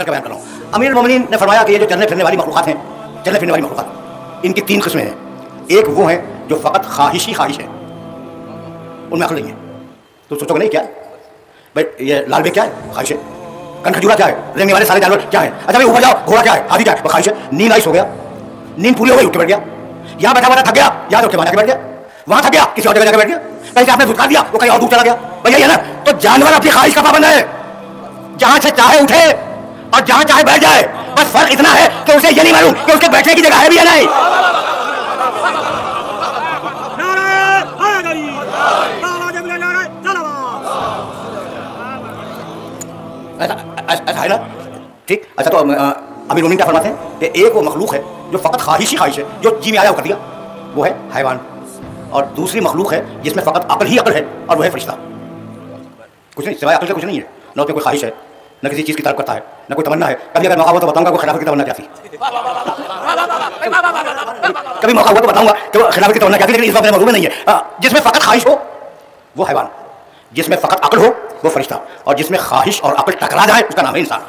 करके बयान कर रहा हूँ। अमीरुल मोमिनीन ने फरमाया कि ये जो चलने फिरने वाली मखलूक़ात हैं, चलने फिरने वाली मखलूक़ात, इनकी 3 किस्में हैं। एक वो है जो फ़कत ख्वाहिश ही ख्वाहिश है, उनमें अक्ल नहीं है। तो सोचोगे नहीं क्या भाई ये लाल बेग क्या है? ख्वाहिश है। कनखजूरा क्या है? रेंगने वाले सारे जानवर क्या है? अच्छा भाई ऊपर जाओ, घोड़ा क्या है? हाथी क्या है? ख्वाहिश है। नींद आई, सो गया, नींद पूरी हो गई, उठ के बैठ गया। यहाँ बैठा हुआ थक गया, यहाँ उठ के वहां जाके बैठ गया, वहां थक गया किसी और जगह जाके बैठ गया, कहीं से आपने धुतकार दिया वो कहीं और दूर चला गया। भैया ये ना, तो जानवर अपनी ख्वाहिश का पाबंद है, जहां से चाहे उठे और जहां चाहे बैठ जाए। बस फर्क इतना है कि उसे ये नहीं मालूम कि उसके बैठने की जगह है भी या नहीं। ऐसा है ना, ठीक। अच्छा तो अमीरुल मोमिनीन क्या फरमाते हैं कि एक वो मखलूक है जो फ़कत ख्वाहिश ही ख्वाहिश है, जो जी में आया वो कर दिया, वो है हैवान। और दूसरी मखलूक है जिसमें फ़कत अक्ल ही अक्ल है, और वो है फरिश्ता। कुछ नहीं, सिवाय अक्ल के कुछ नहीं है। न उसमें कोई ख्वाहिश है, न किसी चीज़ की तरफ करता है, न कोई तमन्ना है। कभी अगर मौका हुआ तो बताऊंगा कोई खिलाफत की तमन्ना क्या थी। कभी मौका हुआ तो बताऊंगा कि वो खिलाफत की तमन्ना क्या थी, लेकिन इस बात में मौजूद नहीं है। जिसमें फ़कत ख्वाहिश हो वो हैवान, जिसमें फ़कत अक्ल हो वो फरिश्ता, और जिसमें ख्वाहिश और अक्ल टकरा जाए उसका नाम है इंसान।